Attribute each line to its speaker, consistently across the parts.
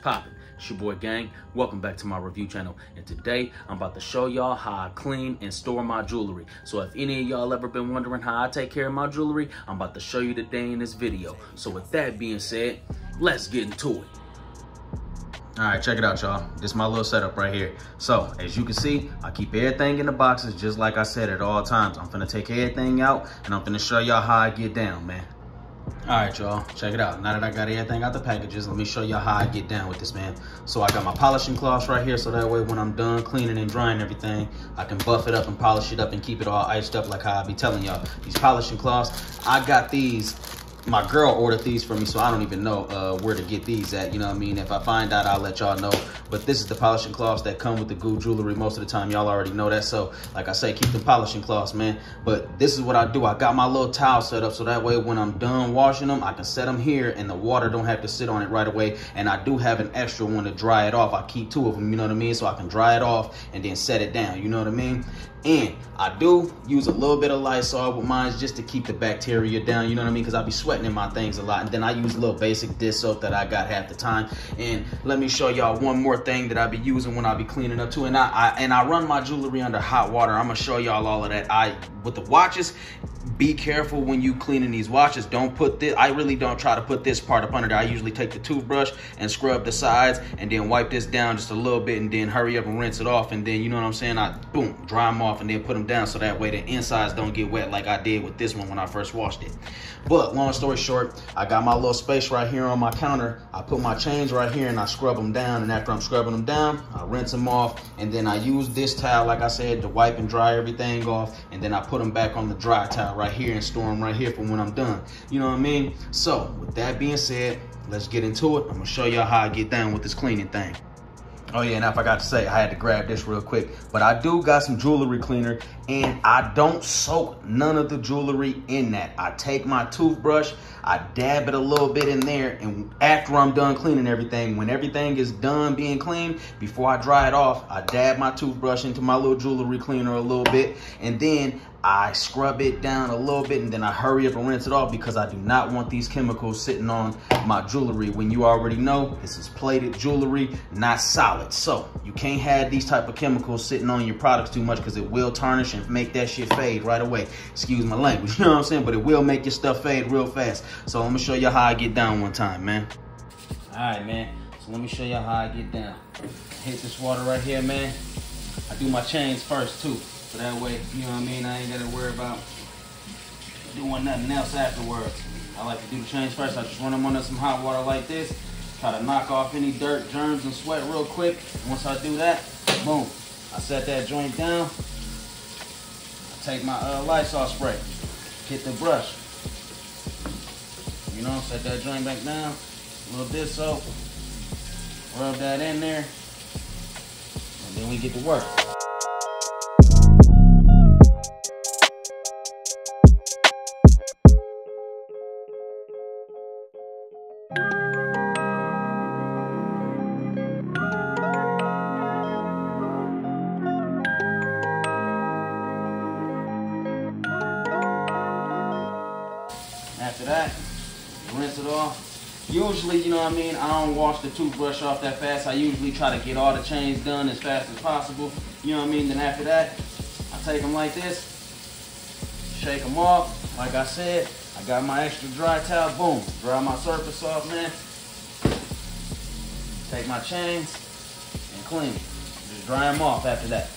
Speaker 1: poppin'? It's your boy Gang. Welcome back to my review channel. And today I'm about to show y'all how I clean and store my jewelry. So if any of y'all ever been wondering how I take care of my jewelry, I'm about to show you today in this video. So with that being said, let's get into it. All right, check it out, y'all. This is my little setup right here. So as you can see, I keep everything in the boxes just like I said at all times. I'm finna take everything out and I'm finna show y'all how I get down, man. All right, y'all, check it out. Now that I got everything out the packages, let me show y'all how I get down with this, man. So I got my polishing cloths right here, so that way when I'm done cleaning and drying everything, I can buff it up and polish it up and keep it all iced up like how I be telling y'all. These polishing cloths, I got these. My girl ordered these for me, so I don't even know where to get these at, you know what I mean? If I find out, I'll let y'all know. But this is the polishing cloths that come with the goo jewelry most of the time. Y'all already know that. So like I say, keep the polishing cloths, man. But this is what I do. I got my little towel set up so that way when I'm done washing them, I can set them here and the water don't have to sit on it right away. And I do have an extra one to dry it off. I keep two of them, you know what I mean? So I can dry it off and then set it down, you know what I mean? And I do use a little bit of Lysol with mine just to keep the bacteria down, you know what I mean? Because I be sweating in my things a lot. And then I use a little basic dish soap that I got half the time. And let me show y'all one more thing that I be using when I be cleaning up too. And I run my jewelry under hot water. I'm gonna show y'all all of that. With the watches, be careful when you cleaning these watches. Don't put this, I really don't try to put this part up under there. I usually take the toothbrush and scrub the sides and then wipe this down just a little bit and then hurry up and rinse it off. And then, you know what I'm saying? I, boom, dry them off and then put them down so that way the insides don't get wet like I did with this one when I first washed it. But long story short, I got my little space right here on my counter. I put my chains right here and I scrub them down. And after I'm scrubbing them down, I rinse them off. And then I use this towel, like I said, to wipe and dry everything off. And then I put them back on the dry towel right here and store them right here for when I'm done. You know what I mean? So with that being said, let's get into it. I'm gonna show y'all how I get down with this cleaning thing. Oh yeah, and I forgot to say, I had to grab this real quick, but I do got some jewelry cleaner and I don't soak none of the jewelry in that. I take my toothbrush, I dab it a little bit in there, and after I'm done cleaning everything, when everything is done being cleaned, before I dry it off, I dab my toothbrush into my little jewelry cleaner a little bit, and then I scrub it down a little bit and then I hurry up and rinse it off because I do not want these chemicals sitting on my jewelry when you already know this is plated jewelry, not solid. So you can't have these type of chemicals sitting on your products too much because it will tarnish and make that shit fade right away. Excuse my language, you know what I'm saying? But it will make your stuff fade real fast. So I'm gonna show you how I get down one time, man. All right, man. So let me show you how I get down. Hit this water right here, man. I do my chains first too. So that way, you know what I mean, I ain't gotta worry about doing nothing else afterwards. I like to do the chains first. I just run them under some hot water like this. Try to knock off any dirt, germs, and sweat real quick. Once I do that, boom. I set that joint down. I take my Lysol spray. Hit the brush. You know, set that joint back down. A little dish soap. Rub that in there. And then we get to work. After that, rinse it off. Usually, you know what I mean, I don't wash the toothbrush off that fast. I usually try to get all the chains done as fast as possible. You know what I mean? Then after that, I take them like this, shake them off. Like I said, I got my extra dry towel, boom, dry my surface off, man. Take my chains and clean it. Just dry them off after that.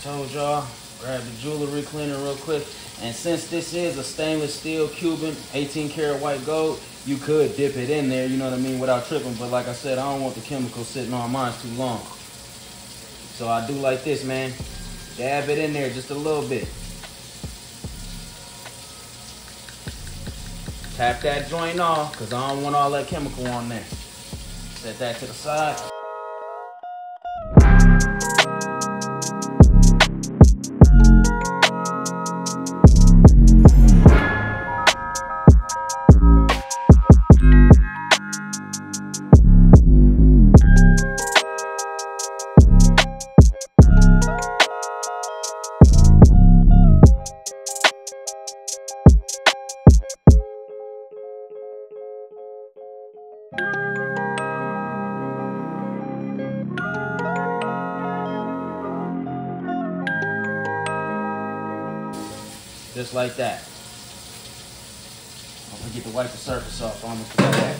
Speaker 1: Told y'all, grab the jewelry cleaner real quick. And since this is a stainless steel Cuban 18 karat white gold, you could dip it in there, you know what I mean, without tripping. But like I said, I don't want the chemicals sitting on mine too long. So I do like this, man. Dab it in there just a little bit. Tap that joint off, because I don't want all that chemical on there. Set that to the side. just like that. Don't forget to wipe the surface off. I'm gonna put that.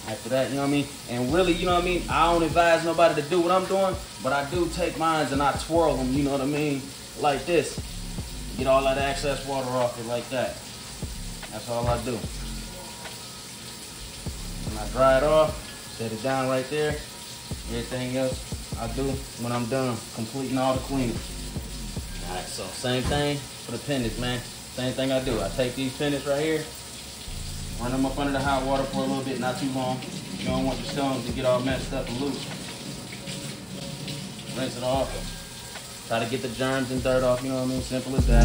Speaker 1: After that, you know what I mean? And really, you know what I mean? I don't advise nobody to do what I'm doing, but I do take mines and I twirl them, you know what I mean? Like this. Get all that excess water off it like that. That's all I do. When I dry it off, set it down right there. Everything else I do when I'm done completing all the cleaning. All right, so same thing for the pennants, man. Same thing I do. I take these pennants right here, run them up under the hot water for a little bit, not too long. You don't want your stones to get all messed up and loose. Rinse it off. Try to get the germs and dirt off, you know what I mean? Simple as that.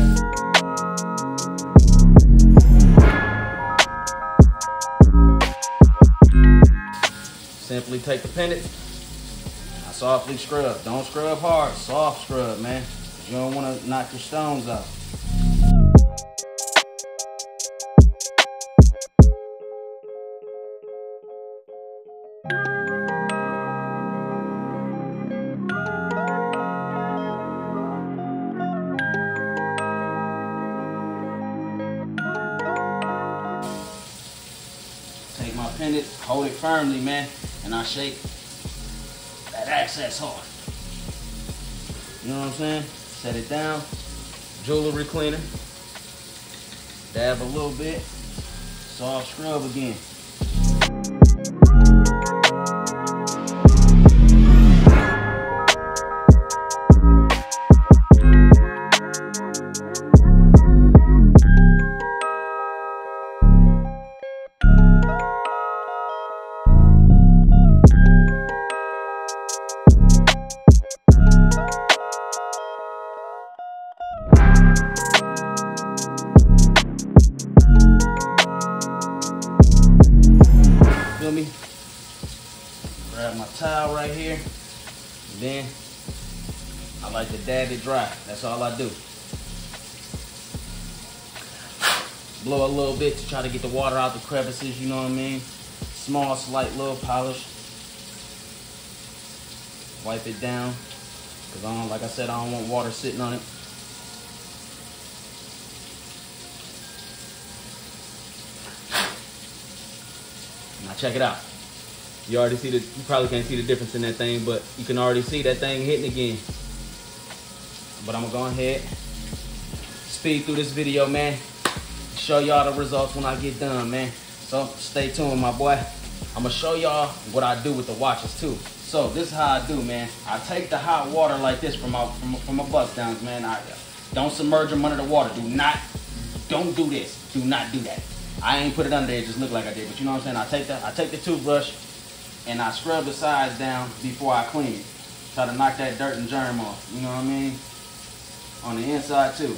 Speaker 1: Simply take the pennant, I softly scrub. Don't scrub hard, soft scrub, man. You don't want to knock your stones out. Take my pennant, hold it firmly, man, and I shake that excess hard. You know what I'm saying? Set it down, jewelry cleaner, dab a little bit, soft scrub again. Feel me? Grab my towel right here, and then I like to dab it dry. That's all I do. Blow a little bit to try to get the water out the crevices, you know what I mean? Small, slight little polish. Wipe it down, because like I said, I don't want water sitting on it. Now check it out. You already see you probably can't see the difference in that thing, but you can already see that thing hitting again. But I'm gonna go ahead, speed through this video, man. Show y'all the results when I get done, man. So stay tuned, my boy. I'm gonna show y'all what I do with the watches too. So this is how I do, man. I take the hot water like this from my bust downs, man. I don't submerge them under the water. Don't do this. Do not do that. I ain't put it under there, it just looked like I did, but you know what I'm saying? I take the toothbrush and I scrub the sides down before I clean it. Try to knock that dirt and germ off, you know what I mean? On the inside too.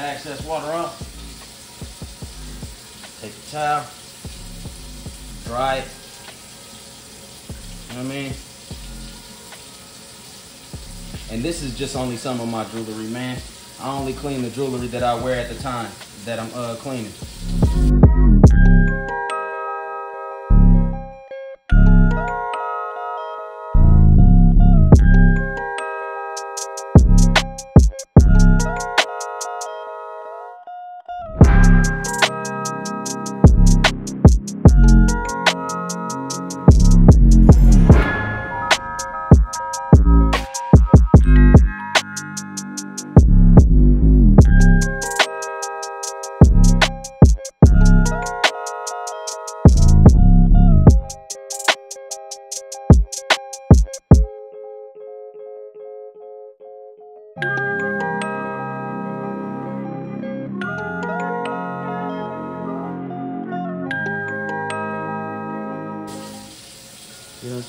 Speaker 1: Excess water off. Take the towel, dry it. You know what I mean? And this is just only some of my jewelry, man. I only clean the jewelry that I wear at the time that I'm cleaning.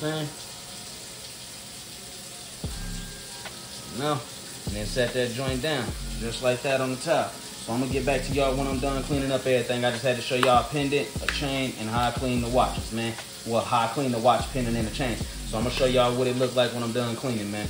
Speaker 1: saying? No. And then set that joint down, just like that on the top. So I'm gonna get back to y'all when I'm done cleaning up everything. I just had to show y'all a pendant, a chain, and how I clean the watches, man. Well, how I clean the watch, pendant, and the chain. So I'm gonna show y'all what it looks like when I'm done cleaning, man.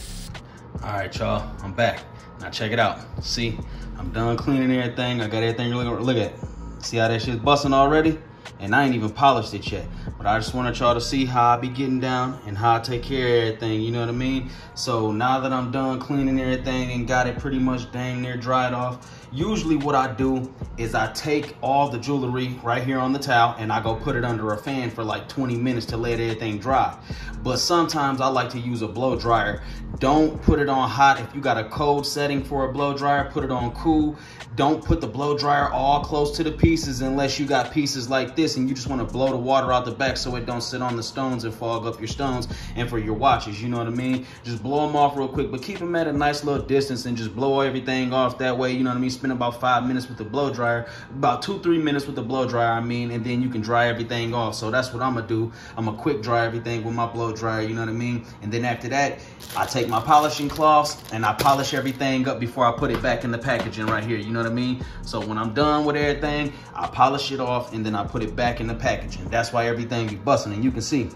Speaker 1: All right, y'all, I'm back. Now check it out. See, I'm done cleaning everything. I got everything, look at it. See how that shit's busting already? And I ain't even polished it yet. But I just wanted y'all to see how I be getting down and how I take care of everything, you know what I mean? So now that I'm done cleaning everything and got it pretty much dang near dried off, usually what I do is I take all the jewelry right here on the towel and I go put it under a fan for like 20 minutes to let everything dry. But sometimes I like to use a blow dryer. Don't put it on hot. If you got a cold setting for a blow dryer, put it on cool. Don't put the blow dryer all close to the pieces unless you got pieces like this and you just want to blow the water out the back so it don't sit on the stones and fog up your stones and for your watches, you know what I mean? Just blow them off real quick, but keep them at a nice little distance and just blow everything off that way, you know what I mean? Spend about 5 minutes with the blow dryer, about 2-3 minutes with the blow dryer, I mean, and then you can dry everything off. So that's what I'm gonna do. I'm gonna quick dry everything with my blow dryer, you know what I mean? And then after that, I take my polishing cloths and I polish everything up before I put it back in the packaging right here, you know what I mean? So when I'm done with everything, I polish it off and then I put it back in the packaging. That's why everything be busting, and you can see.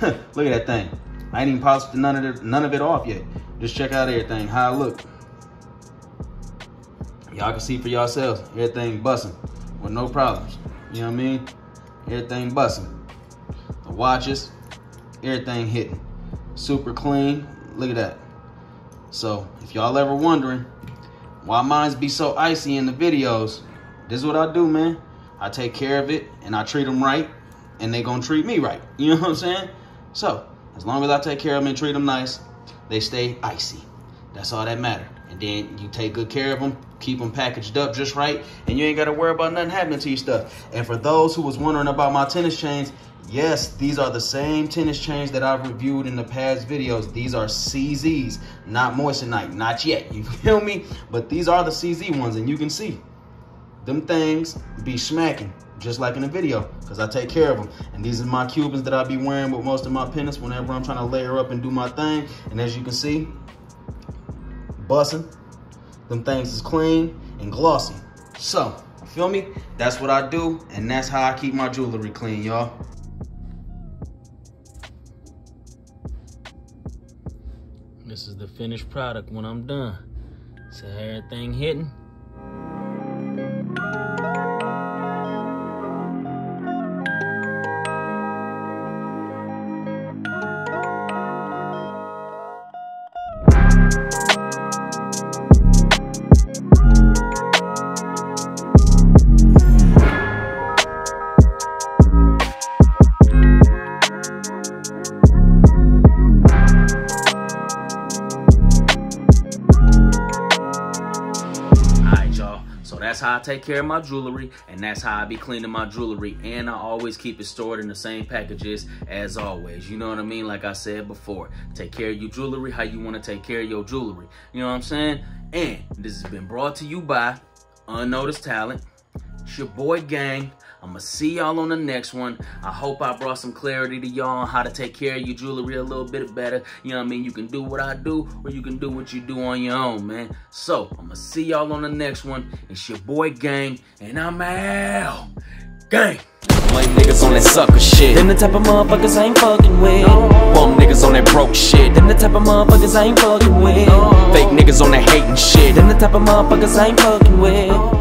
Speaker 1: Look at that thing. I ain't even polished none of it off yet. Just check out everything, how it look. Y'all can see for yourselves, everything busting with no problems. You know what I mean? Everything busting. The watches, everything hitting. Super clean, look at that. So if y'all ever wondering why mines be so icy in the videos, this is what I do, man. I take care of it and I treat them right and they gonna treat me right. You know what I'm saying? So as long as I take care of them and treat them nice, they stay icy. That's all that matters. And then you take good care of them, keep them packaged up just right, and you ain't got to worry about nothing happening to your stuff. And for those who was wondering about my tennis chains, yes, these are the same tennis chains that I've reviewed in the past videos. These are CZs, not moissanite, not yet, you feel me? But these are the CZ ones, and you can see them things be smacking, just like in the video, because I take care of them. And these are my Cubans that I be wearing with most of my pendants whenever I'm trying to layer up and do my thing. And as you can see, busting. Them things is clean and glossy. So, feel me? That's what I do, and that's how I keep my jewelry clean, y'all. This is the finished product when I'm done. So everything hitting. That's how I take care of my jewelry, and that's how I be cleaning my jewelry, and I always keep it stored in the same packages as always. You know what I mean? Like I said before, take care of your jewelry how you want to take care of your jewelry. You know what I'm saying? And this has been brought to you by Unnoticed Talent. It's your boy Gang. I'm gonna see y'all on the next one. I hope I brought some clarity to y'all on how to take care of your jewelry a little bit better. You know what I mean? You can do what I do, or you can do what you do on your own, man. So, I'm gonna see y'all on the next one. It's your boy Gang, and I'm out. Gang!
Speaker 2: Lame niggas on that sucker shit. Them the type of motherfuckers I ain't fucking with. Bum niggas on that broke shit. Them the type of motherfuckers I ain't fucking with. Fake niggas on that hating shit. Them the type of motherfuckers I ain't fucking with.